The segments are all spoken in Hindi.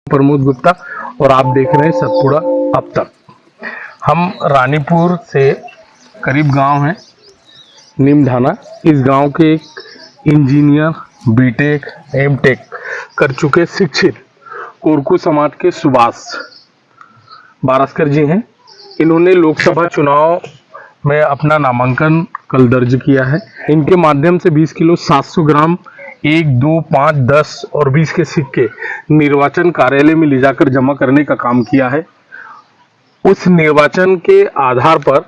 प्रमोद गुप्ता और आप देख रहे हैं सतपुड़ा अब तक। हम रानीपुर से करीब गांव है नीमढाना। इस गांव के एक इंजीनियर बीटेक एमटेक कर चुके शिक्षित कोरकू समाज के सुभाष बारस्कर जी हैं। इन्होंने लोकसभा चुनाव में अपना नामांकन कल दर्ज किया है। इनके माध्यम से 20 किलो 700 ग्राम 1, 2, 5, 10 और 20 के सिक्के निर्वाचन कार्यालय में ले जाकर जमा करने का काम किया है। उस निर्वाचन के आधार पर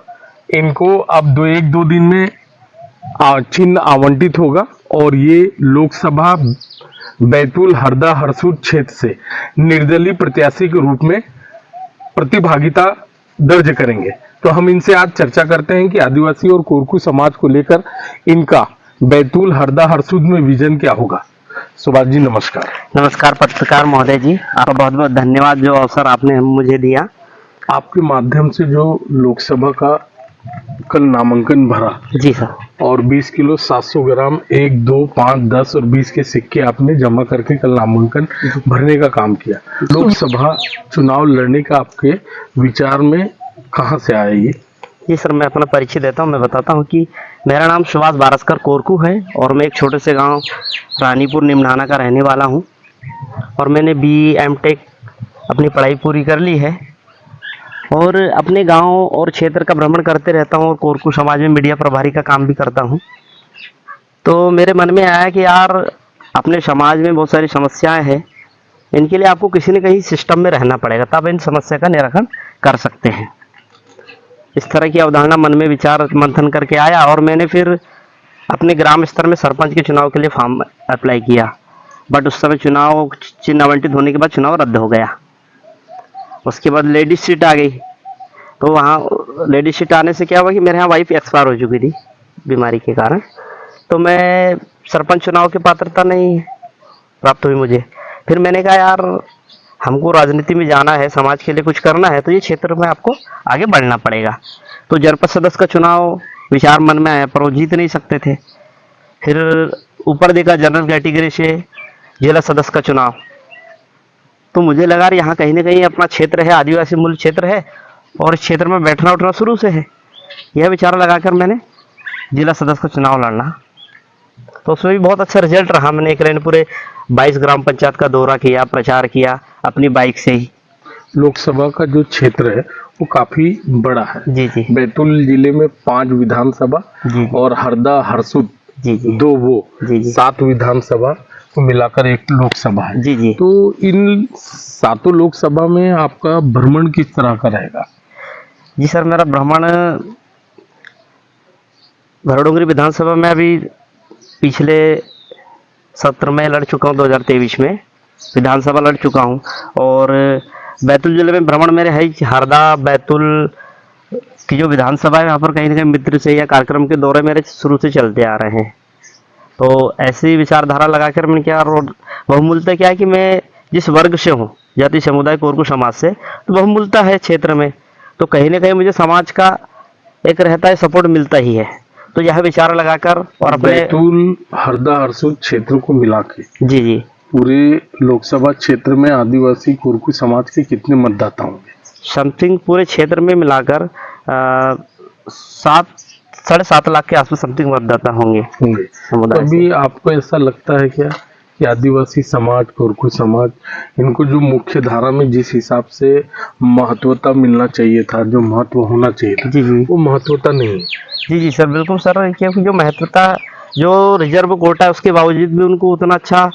इनको अब 1-2 दिन में चिन्ह आवंटित होगा और ये लोकसभा बैतूल हरदा हरसूद क्षेत्र से निर्दलीय प्रत्याशी के रूप में प्रतिभागिता दर्ज करेंगे। तो हम इनसे आज चर्चा करते हैं कि आदिवासी और कोरकू समाज को लेकर इनका बैतूल हरदा हरसूद में विजन क्या होगा। सुभाष जी नमस्कार। नमस्कार पत्रकार महोदय जी, आपका बहुत बहुत धन्यवाद जो अवसर आपने मुझे दिया। आपके माध्यम से जो लोकसभा का कल नामांकन भरा जी सर, और 20 किलो 700 ग्राम 1, 2, 5, 10 और 20 के सिक्के आपने जमा करके कल नामांकन भरने का काम किया। लोकसभा चुनाव लड़ने का आपके विचार में कहां से आया ये? जी सर, मैं अपना परिचय देता हूँ। मैं बताता हूँ कि मेरा नाम सुभाष बारस्कर कोरकू है और मैं एक छोटे से गांव रानीपुर नीमढाना का रहने वाला हूँ और मैंने BE.M.Tech अपनी पढ़ाई पूरी कर ली है और अपने गांव और क्षेत्र का भ्रमण करते रहता हूँ और कोरकू समाज में मीडिया प्रभारी का काम भी करता हूँ। तो मेरे मन में आया कि यार अपने समाज में बहुत सारी समस्याएं हैं, इनके लिए आपको किसी न कहीं सिस्टम में रहना पड़ेगा, तब इन समस्या का निराकरण कर सकते हैं। इस तरह की अवधारणा मन में विचार मंथन करके आया और मैंने फिर अपने ग्राम स्तर में सरपंच के चुनाव के लिए फॉर्म अप्लाई किया, बट उस समय चुनाव चिन्ह आवंटित होने के बाद चुनाव रद्द हो गया। उसके बाद लेडीज सीट आ गई, तो वहाँ लेडीज सीट आने से क्या हुआ कि मेरे यहाँ वाइफ एक्सपायर हो चुकी थी बीमारी के कारण, तो मैं सरपंच चुनाव की पात्रता नहीं प्राप्त हुई मुझे। फिर मैंने कहा यार हमको राजनीति में जाना है, समाज के लिए कुछ करना है, तो ये क्षेत्र में आपको आगे बढ़ना पड़ेगा। तो जनपद सदस्य का चुनाव विचार मन में आया, पर वो जीत नहीं सकते थे। फिर ऊपर देखा जनरल कैटेगरी से जिला सदस्य का चुनाव, तो मुझे लगा यहाँ कहीं ना कहीं अपना क्षेत्र है, आदिवासी मूल क्षेत्र है और इस क्षेत्र में बैठना उठना शुरू से है। यह विचार लगाकर मैंने जिला सदस्य का चुनाव लड़ना, तो उसमें भी बहुत अच्छा रिजल्ट रहा। मैंने एक लाइन पूरे 22 ग्राम पंचायत का दौरा किया, प्रचार किया अपनी बाइक से ही। लोकसभा का जो क्षेत्र है वो काफी बड़ा है। जी जी, बैतूल जिले में 5 विधानसभा जी और हरदा हरसूद जी जी 2 वो जी जी 7 विधानसभा को मिलाकर एक लोकसभा है। जी जी। तो इन 7 लोकसभा में आपका भ्रमण किस तरह का रहेगा? जी सर, मेरा भ्रमण भरडोंगरी विधानसभा में अभी पिछले सत्र में लड़ चुका हूँ, 2023 में विधानसभा लड़ चुका हूँ और बैतूल जिले में भ्रमण मेरे है। हरदा बैतूल की जो विधानसभा है वहाँ पर कहीं ना कहीं मित्र से या कार्यक्रम के दौरे मेरे शुरू से चलते आ रहे हैं। तो ऐसी विचारधारा लगाकर मैंने क्या, बहुमूलतः क्या है कि मैं जिस वर्ग से हूँ, जाति समुदाय कोरकू समाज से, तो बहुमूलतः है क्षेत्र में, तो कहीं ना कहीं मुझे समाज का एक रहता है सपोर्ट मिलता ही है। तो यह विचार लगाकर और अपने बैतूल हरदा हरसूद क्षेत्र को मिला के जी जी पूरे लोकसभा क्षेत्र में आदिवासी कोरकू समाज के कितने मतदाता होंगे? समथिंग पूरे क्षेत्र में मिलाकर 7-7.5 लाख के आसपास समथिंग मतदाता होंगे समुदाय से। अभी आपको ऐसा लगता है क्या कि आदिवासी समाज कोरकू समाज इनको जो मुख्य धारा में जिस हिसाब से महत्वता मिलना चाहिए था, जो महत्व होना चाहिए था, जी जी वो महत्वता नहीं है? जी जी सर, बिल्कुल सर, क्योंकि जो महत्वता जो रिजर्व कोटा है उसके बावजूद भी उनको उतना अच्छा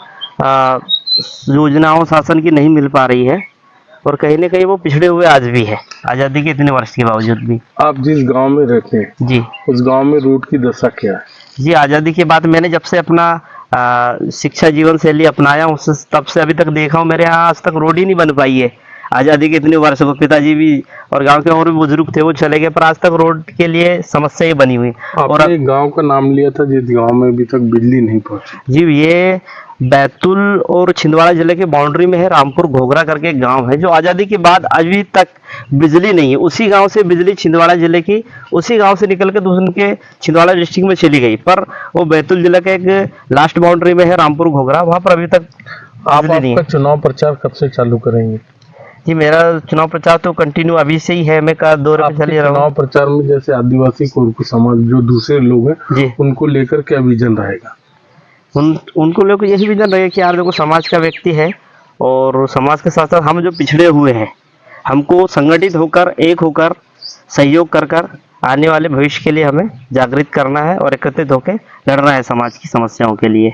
योजनाओं शासन की नहीं मिल पा रही है और कहीं ना कहीं वो पिछड़े हुए आज भी है, आज़ादी के इतने वर्ष के बावजूद भी। आप जिस गांव में रहते हैं जी, उस गांव में रोड की दशा क्या है? जी आज़ादी के बाद मैंने जब से अपना शिक्षा जीवन शैली अपनाया हूँ, तब से अभी तक देखा हूँ मेरे यहाँ आज तक रोड ही नहीं बन पाई है। आज़ादी के इतने वर्ष को पिताजी भी और गांव के और भी बुजुर्ग थे, वो चले गए, पर आज तक रोड के लिए समस्या ही बनी हुई। और आपने गांव का नाम लिया था जिस गांव में अभी तक बिजली नहीं पहुंची। जी, ये बैतूल और छिंदवाड़ा जिले के बाउंड्री में है, रामपुर घोघरा करके एक गांव है जो आज़ादी के बाद अभी तक बिजली नहीं है। उसी गांव से बिजली छिंदवाड़ा जिले की उसी गांव से निकल के दूसरे के छिंदवाड़ा डिस्ट्रिक्ट में चली गई, पर वो बैतूल जिले का एक लास्ट बाउंड्री में है रामपुर घोघरा, वहां पर अभी तक आप इसलिए नहीं आपका है। चुनाव प्रचार कब से चालू करेंगे? जी मेरा चुनाव प्रचार तो कंटिन्यू अभी से ही है, मैं का दौरे पे चल आपके ही रहा हूँ। चुनाव प्रचार में जैसे आदिवासी कोरकू समाज जो दूसरे लोग हैं, जी उनको लेकर क्या विजन रहेगा? उनको लोग यही विजन रहे कि यार देखो समाज का व्यक्ति है और समाज के साथ साथ हम जो पिछड़े हुए हैं, हमको संगठित होकर एक होकर सहयोग कर कर आने वाले भविष्य के लिए हमें जागृत करना है और एकत्रित होकर लड़ना है समाज की समस्याओं के लिए।